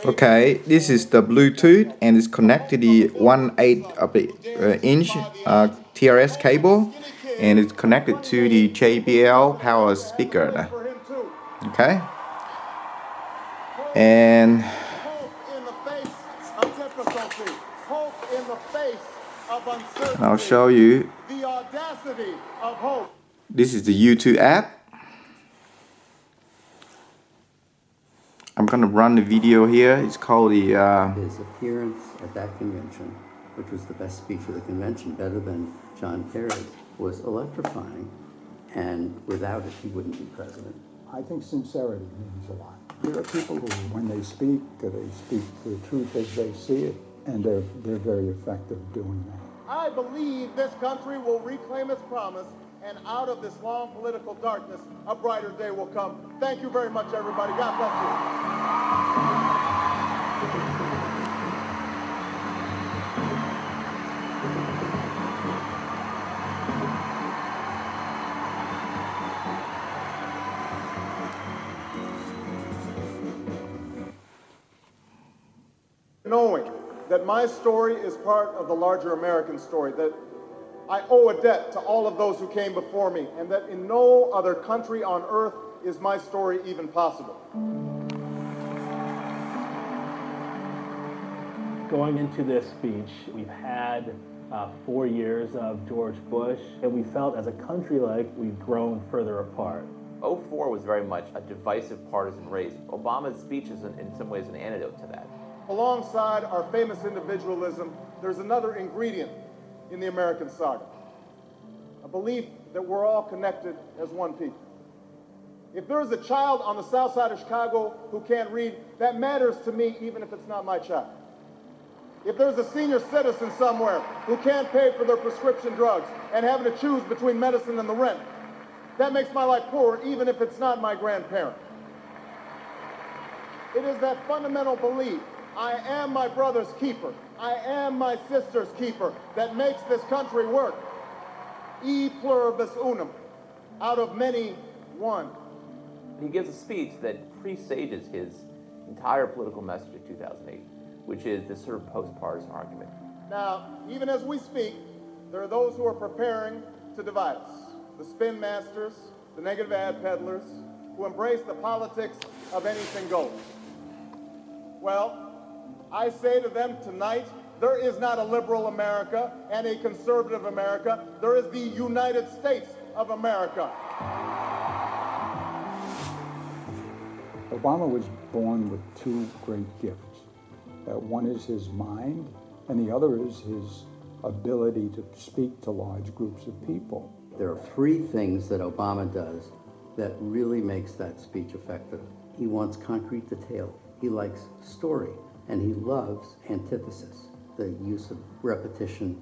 Okay, this is the Bluetooth and it's connected to the 1/8 of the inch TRS cable, and it's connected to the JBL power speaker. Okay, and I'll show you. This is the YouTube app. I'm gonna run the video here. It's called the His appearance at that convention, which was the best speech of the convention, better than John Kerry's, was electrifying, and without it, he wouldn't be president. I think sincerity means a lot. There are people who, when they speak the truth as they see it, and they're very effective doing that. I believe this country will reclaim its promise, and out of this long political darkness, a brighter day will come. Thank you very much, everybody. God bless you. Knowing that my story is part of the larger American story, that I owe a debt to all of those who came before me, and that in no other country on earth is my story even possible. Going into this speech, we've had 4 years of George Bush, and we felt as a country like we've grown further apart. '04 was very much a divisive partisan race. Obama's speech is in some ways an antidote to that. Alongside our famous individualism, there's another ingredient in the American saga, a belief that we're all connected as one people. If there's a child on the south side of Chicago who can't read, that matters to me even if it's not my child. If there's a senior citizen somewhere who can't pay for their prescription drugs and having to choose between medicine and the rent, that makes my life poorer even if it's not my grandparent. It is that fundamental belief, I am my brother's keeper, I am my sister's keeper, that makes this country work. E pluribus unum, out of many, one. He gives a speech that presages his entire political message in 2008, which is this sort of post-partisan argument. Now, even as we speak, there are those who are preparing to divide us. The spin masters, the negative ad peddlers, who embrace the politics of anything goes. Well, I say to them tonight, there is not a liberal America and a conservative America. There is the United States of America. Obama was born with two great gifts. One is his mind, and the other is his ability to speak to large groups of people. There are 3 things that Obama does that really makes that speech effective. He wants concrete detail. He likes story, and he loves antithesis, the use of repetition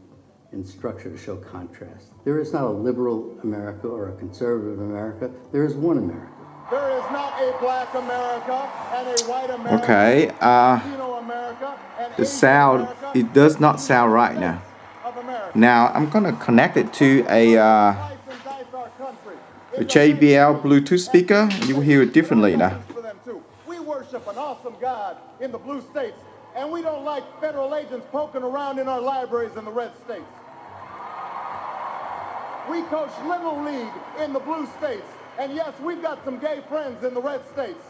and structure to show contrast. There is not a liberal America or a conservative America. There is one America. There is not a black America and a white America. okay. Latino America and The Asian sound, America, it does not sound right now. of America. Now I'm gonna connect it to a JBL Bluetooth speaker. You will hear it differently now. We worship an awesome God in the blue states, and we don't like federal agents poking around in our libraries in the red states. We coach Little League in the blue states, and yes, we've got some gay friends in the red states.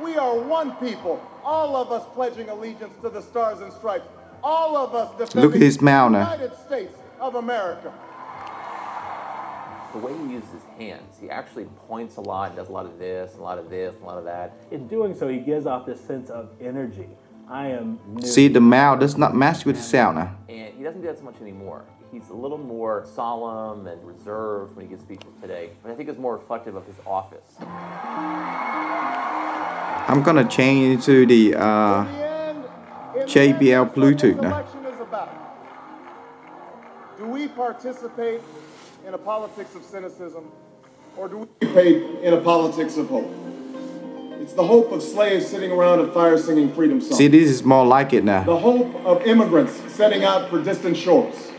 We are one people, all of us pledging allegiance to the Stars and Stripes, all of us defending Look at his mouth the now. United States of America. The way he uses his hands, he actually points a lot and does a lot of this, a lot of this, a lot of that. In doing so, he gives off this sense of energy. I am new. See, the mouth does not match with the sound now. And he doesn't do that so much anymore. He's a little more solemn and reserved when he gives speeches today, but I think it's more reflective of his office. I'm gonna change to the JBL Bluetooth now. Do we participate in a politics of cynicism, or do we participate in a politics of hope? It's the hope of slaves sitting around a fire singing freedom songs. See, this is more like it now. The hope of immigrants setting out for distant shores.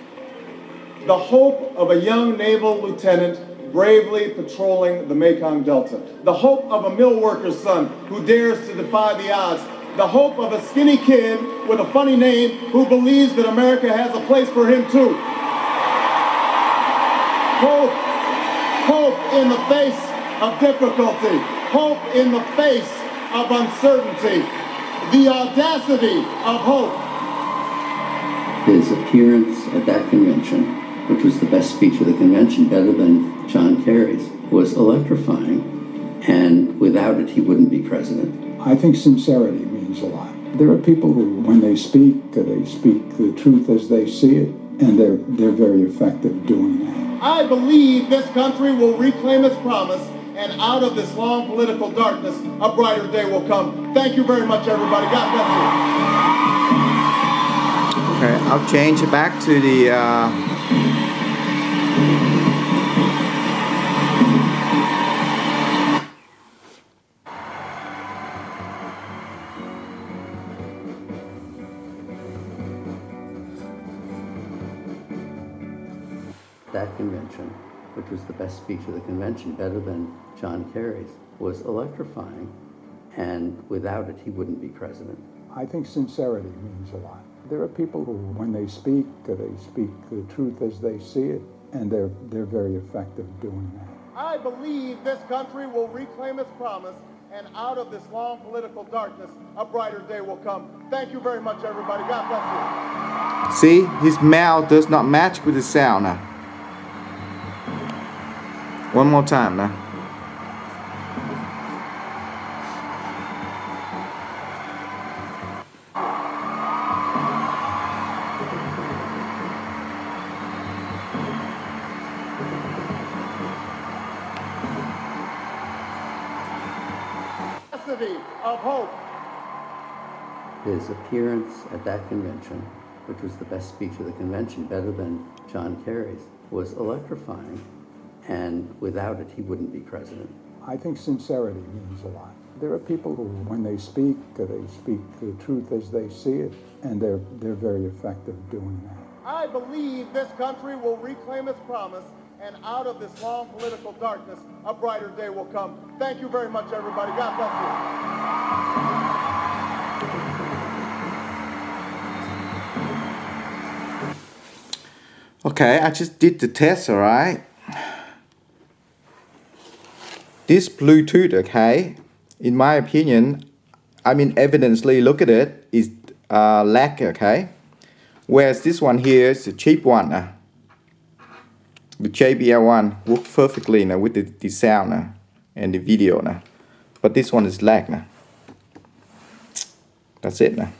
The hope of a young naval lieutenant bravely patrolling the Mekong Delta. The hope of a mill worker's son who dares to defy the odds the hope of a skinny kid with a funny name who believes that America has a place for him too. Hope in the face of difficulty. Hope in the face of uncertainty. The audacity of hope. His appearance at that convention, which was the best speech of the convention, better than John Kerry's, was electrifying, and without it, he wouldn't be president. I think sincerity means a lot. There are people who, when they speak the truth as they see it, and they're very effective doing that. I believe this country will reclaim its promise, and out of this long political darkness, a brighter day will come. Thank you very much, everybody. God bless you. Okay, I'll change it back to the That convention, which was the best speech of the convention, better than John Kerry's, was electrifying, and without it, he wouldn't be president. I think sincerity means a lot. There are people who, when they speak the truth as they see it, and they're very effective doing that. I believe this country will reclaim its promise, and out of this long political darkness, a brighter day will come. Thank you very much, everybody. God bless you. see, his mouth does not match with the sound now. One more time now. Of hope. His appearance at that convention, which was the best speech of the convention, better than John Kerry's, was electrifying, and without it, he wouldn't be president. I think sincerity means a lot. There are people who, when they speak the truth as they see it, and they're very effective doing that. I believe this country will reclaim its promise, and out of this long political darkness, a brighter day will come. Thank you very much, everybody. God bless you. Okay, I just did the test, alright? This Bluetooth, okay, in my opinion, I mean, evidently, look at it, is lag, okay? Whereas this one here is a cheap one. The JBL one works perfectly now with the sound and the video now. But this one is lag now. That's it now.